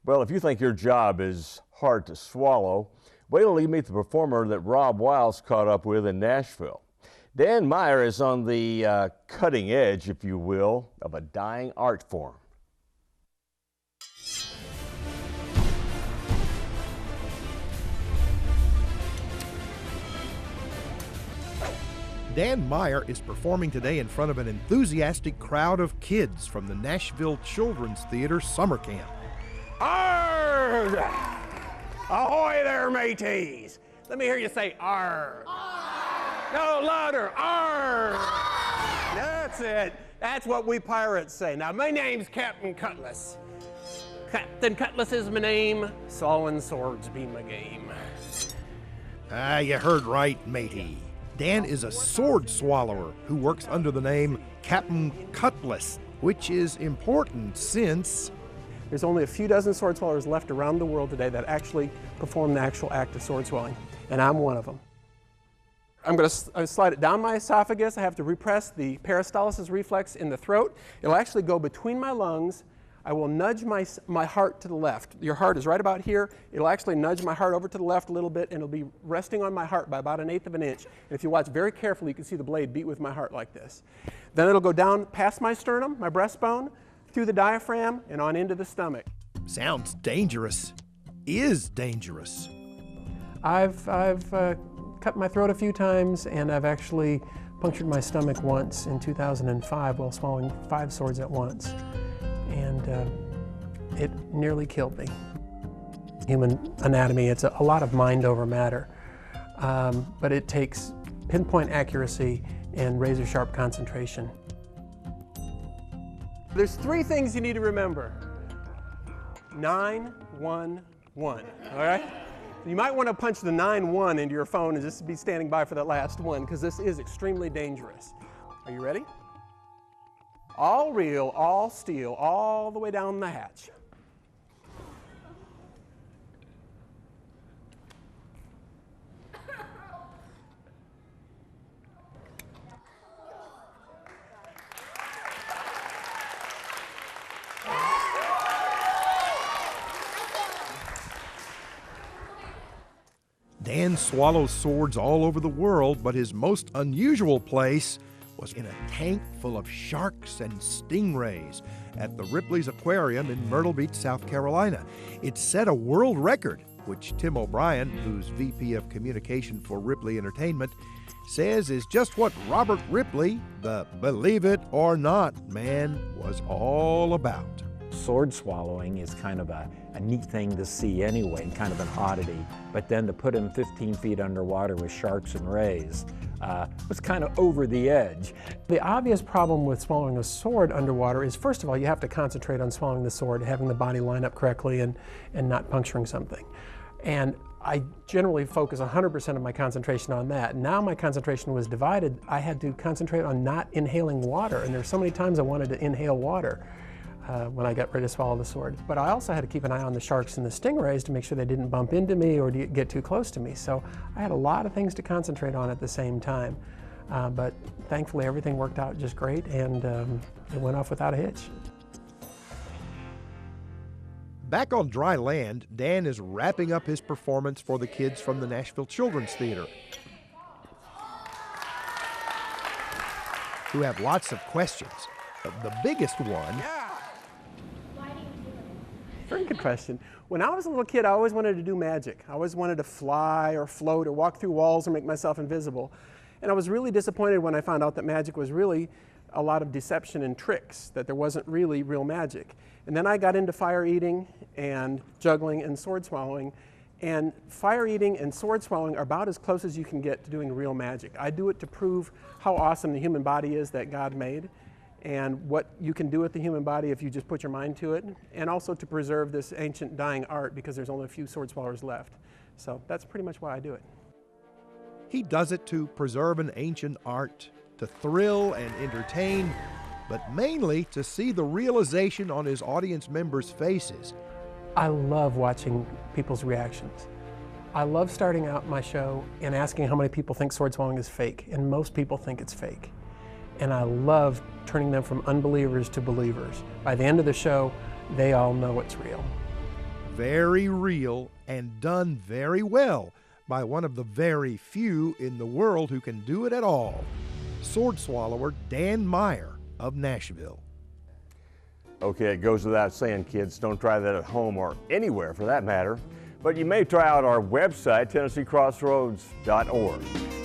Well, if you think your job is hard to swallow, wait till you meet the performer that Rob Wiles caught up with in Nashville. Dan Meyer is on the cutting edge, if you will, of a dying art form. Dan Meyer is performing today in front of an enthusiastic crowd of kids from the Nashville Children's Theater summer camp. Arrgh! Ahoy there, mateys! Let me hear you say arrgh. Arrgh. No, louder, arrgh! Arrgh. That's it. That's what we pirates say. Now, my name's Captain Cutlass. Captain Cutlass is my name. Swallowing swords be my game. You heard right, matey. Dan is a sword swallower who works under the name Captain Cutlass, which is important since there's only a few dozen sword swallowers left around the world today that actually perform the actual act of sword swallowing, and I'm one of them. I'm going to slide it down my esophagus. I have to repress the peristalsis reflex in the throat. It'll actually go between my lungs. I will nudge my heart to the left. Your heart is right about here. It'll actually nudge my heart over to the left a little bit, and it'll be resting on my heart by about 1/8 of an inch. And if you watch very carefully, you can see the blade beat with my heart like this. Then it'll go down past my sternum, my breastbone, through the diaphragm, and on into the stomach. Sounds dangerous. Is dangerous. I've cut my throat a few times, and I've actually punctured my stomach once in 2005 while swallowing 5 swords at once. And it nearly killed me. Human anatomy, it's a lot of mind over matter, but it takes pinpoint accuracy and razor sharp concentration. There's 3 things you need to remember. 911, all right? You might want to punch the 91 into your phone and just be standing by for that last one, because this is extremely dangerous. Are you ready? All real, all steel, all the way down the hatch. Dan swallows swords all over the world, but his most unusual place was in a tank full of sharks and stingrays at the Ripley's Aquarium in Myrtle Beach, South Carolina. It set a world record, which Tim O'Brien, who's VP of Communication for Ripley Entertainment, says is just what Robert Ripley, the believe it or not man, was all about. Sword swallowing is kind of a neat thing to see anyway, and kind of an oddity. But then to put him 15 feet underwater with sharks and rays was kind of over the edge. The obvious problem with swallowing a sword underwater is, first of all, you have to concentrate on swallowing the sword, having the body line up correctly and not puncturing something. And I generally focus 100% of my concentration on that. Now my concentration was divided. I had to concentrate on not inhaling water, and there's so many times I wanted to inhale water when I got ready to swallow the sword. But I also had to keep an eye on the sharks and the stingrays to make sure they didn't bump into me or get too close to me. So I had a lot of things to concentrate on at the same time. But thankfully everything worked out just great, and it went off without a hitch. Back on dry land, Dan is wrapping up his performance for the kids from the Nashville Children's Theater, who have lots of questions. The biggest one... Very good question. When I was a little kid, I always wanted to do magic. I always wanted to fly or float or walk through walls or make myself invisible. And I was really disappointed when I found out that magic was really a lot of deception and tricks, that there wasn't really real magic. And then I got into fire eating and juggling and sword swallowing. And fire eating and sword swallowing are about as close as you can get to doing real magic. I do it to prove how awesome the human body is that God made, and what you can do with the human body if you just put your mind to it, and also to preserve this ancient dying art because there's only a few sword swallowers left. So that's pretty much why I do it. He does it to preserve an ancient art, to thrill and entertain, but mainly to see the realization on his audience members' faces. I love watching people's reactions. I love starting out my show and asking how many people think sword swallowing is fake, and most people think it's fake. And I love turning them from unbelievers to believers. By the end of the show, they all know it's real. very real and done very well by one of the very few in the world who can do it at all, sword swallower Dan Meyer of Nashville. Okay, it goes without saying, kids, don't try that at home or anywhere for that matter, but you may try out our website, TennesseeCrossroads.org.